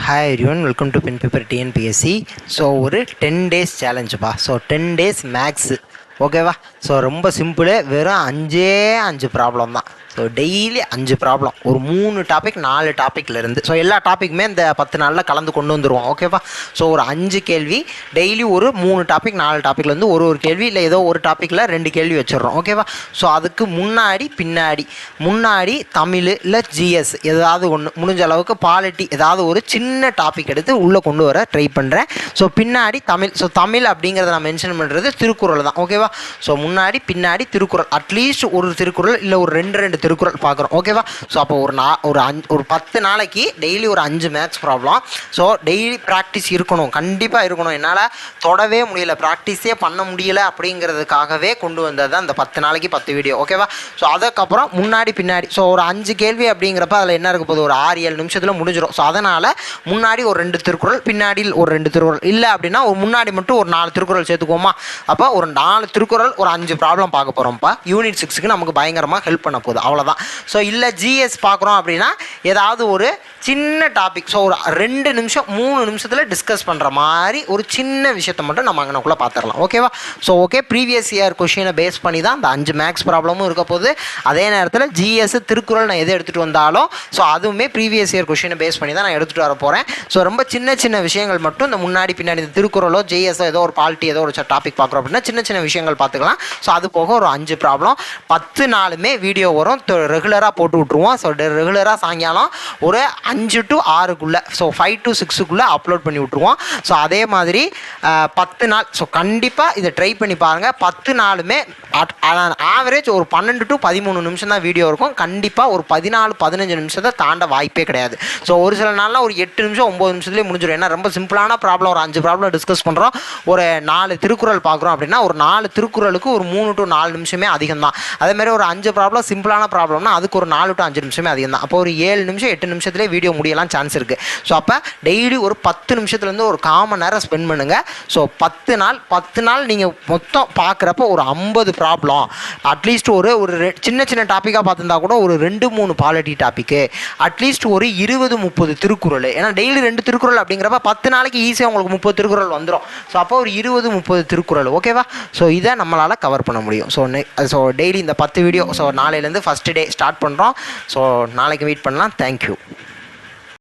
Hi everyone, welcome to Pen Paper TNPSC. So ஒரு 10 days challenge பா. So 10 days max. ஓகேவா? So ரொம்ப symbol, வெறும் 5 ப்ராப்ளம் தான். ஸோ டெய்லி 5 ப்ராப்ளம், ஒரு 3 டாபிக் 4 டாப்பிக்லேருந்து. ஸோ எல்லா டாப்பிக்குமே இந்த 10 நாளில் கலந்து கொண்டு வந்துடுவோம். ஓகேவா? ஸோ ஒரு 5 கேள்வி டெய்லி, ஒரு 3 டாபிக் 4 டாப்பிக்லேருந்து ஒரு கேள்வி, இல்லை ஏதோ ஒரு டாப்பிக்கில் 2 கேள்வி வச்சிடறோம். ஓகேவா? ஸோ அதுக்கு முன்னாடி தமிழ் இல்லை ஜிஎஸ் ஏதாவது ஒன்று, முடிஞ்ச அளவுக்கு பாலிட்டி ஏதாவது ஒரு சின்ன டாபிக் எடுத்து உள்ளே கொண்டு வர ட்ரை பண்ணுறேன். ஸோ பின்னாடி தமிழ். ஸோ தமிழ் அப்படிங்கிறத நான் மென்ஷன் பண்ணுறது திருக்குறள் தான். ஓகேவா? ஸோ முன்னாடி பின்னாடி திருக்குறள், அட்லீஸ்ட் ஒரு திருக்குறள் இல்லை ஒரு 2 திருக்குறள் பார்க்குறோம். ஓகேவா? ஸோ அப்போ ஒரு 10 நாளைக்கு டெய்லி ஒரு 5 maths problem. So daily practice இருக்கணும், கண்டிப்பாக இருக்கணும். என்னால் தொடவே முடியல, ப்ராக்டிஸே பண்ண முடியல அப்படிங்கிறதுக்காகவே கொண்டு வந்தது தான் இந்த 10 நாளைக்கு 10 வீடியோ. ஓகேவா? ஸோ அதுக்கப்புறம் முன்னாடி பின்னாடி. ஸோ ஒரு 5 கேள்வி அப்படிங்கிறப்ப அதில் என்ன இருக்க போகுது, ஒரு 6-7 நிமிஷத்தில் முடிஞ்சிடும். ஸோ அதனால் முன்னாடி ஒரு 2 திருக்குறள், பின்னாடி ஒரு 2 திருக்குறள். இல்லை அப்படின்னா ஒரு முன்னாடி மட்டும் ஒரு 4 திருக்குறள் சேர்த்துக்குவோமா? அப்போ ஒரு 4 திருக்குறள், ஒரு 5 ப்ராப்ளம் பார்க்க போகிறோம்ப்பா. யூனிட் 6க்கு நமக்கு பயங்கரமாக ஹெல்ப் பண்ண போகுது, அவ்வளோதான். ஸோ இல்லை ஜிஎஸ் பார்க்குறோம் அப்படின்னா ஏதாவது ஒரு சின்ன டாபிக், ஸோ ஒரு 2 நிமிஷம் 3 நிமிஷத்தில் டிஸ்கஸ் பண்ணுற மாதிரி ஒரு சின்ன விஷயத்தை மட்டும் நம்ம அங்கனக்குள்ளே பார்த்துடலாம். ஓகேவா? ஸோ ஓகே, ப்ரீவியஸ் இயர் கொஷினை பேஸ் பண்ணி தான் அந்த 5 மேக்ஸ் ப்ராப்ளமும் இருக்க போகுது. அதே நேரத்தில் ஜிஎஸ் திருக்குறள் நான் எது எடுத்துகிட்டு வந்தாலும் ஸோ அதுவுமே ப்ரீவியஸ் இயர் கொஷினை பேஸ் பண்ணி தான் நான் எடுத்துகிட்டு வர போகிறேன். ஸோ ரொம்ப சின்ன விஷயங்கள் மட்டும் இந்த முன்னாடி பின்னாடி, இந்த திருக்குறளோ ஜிஎஸ்ஓ ஏதோ ஒரு பாலிட்டி ஏதோ ஒரு டாபிக் பார்க்குறோம் அப்படின்னா சின்ன விஷயங்கள் பார்த்துக்கலாம். ஸோ அது போக ஒரு 5 ப்ராப்ளம் 10 நாளுமே வீடியோ வரும், ரெகுலராக போட்டு விட்ருவோம். ஸோ ரெகுலராக சாயங்காலம் ஒரு 5 to 6க்குள்ளே, ஸோ 5 to 6க்குள்ளே அப்லோட் பண்ணி விட்ருவோம். ஸோ அதே மாதிரி 10 நாள். ஸோ கண்டிப்பாக இதை ட்ரை பண்ணி பாருங்கள். 10 நாளுமே ஆவரேஜ் ஒரு 12 to 13 நிமிஷம் தான் வீடியோ இருக்கும். கண்டிப்பாக ஒரு 14-15 நிமிஷத்தை தாண்ட வாய்ப்பே கிடையாது. ஸோ ஒரு சில நாளில் ஒரு 8 நிமிஷம் 9 நிமிஷத்துலேயே முடிஞ்சிடும். ஏன்னா ரொம்ப சிம்பிளான ப்ராப்ளம், ஒரு 5 ப்ராப்ளம் டிஸ்கஸ் பண்ணுறோம், ஒரு 4 திருக்குறள் பார்க்குறோம் அப்படின்னா ஒரு 4 திருக்குறளுக்கு ஒரு 3 to 4 நிமிஷமே அதிகம் தான். அதேமாதிரி ஒரு 5 ப்ராப்ளம் சிம்பிளான ப்ராப்ளம்னா அதுக்கு ஒரு 4 to 5 நிமிஷமே அதிகம் தான். அப்போ ஒரு 7 நிமிஷம் 8 நிமிஷத்துலேயே வீடியோ முடியலாம் சான்ஸ் இருக்குது. ஸோ அப்போ டெய்லி ஒரு 10 நிமிஷத்துலேருந்து ஒரு 1/4 மணி நேரம் ஸ்பெண்ட் பண்ணுங்கள். ஸோ 10 நாள் நீங்கள் மொத்தம் பார்க்குறப்ப ஒரு 50 ப்ராப்ளம், அட்லீஸ்ட் ஒரு சின்ன டாப்பிக்காக பார்த்துருந்தா கூட ஒரு 2-3 பாலிட்டி டாப்பிக்கு, அட்லீஸ்ட் ஒரு 20-30 திருக்குறள். ஏன்னா டெய்லி 2 திருக்குறள் அப்படிங்கிறப்ப 10 நாளைக்கு ஈஸியாக உங்களுக்கு 30 திருக்குறள் வந்துடும். ஸோ அப்போ ஒரு 20-30 திருக்குறள். ஓகேவா? ஸோ இதை நம்மளால் கவர் பண்ண முடியும். ஸோ டெய்லி இந்த 10 வீடியோ. ஸோ நாளையிலேருந்து ஃபஸ்ட் டே ஸ்டார்ட் பண்ணுறோம். ஸோ நாளைக்கு வெயிட் பண்ணலாம். தேங்க்யூ.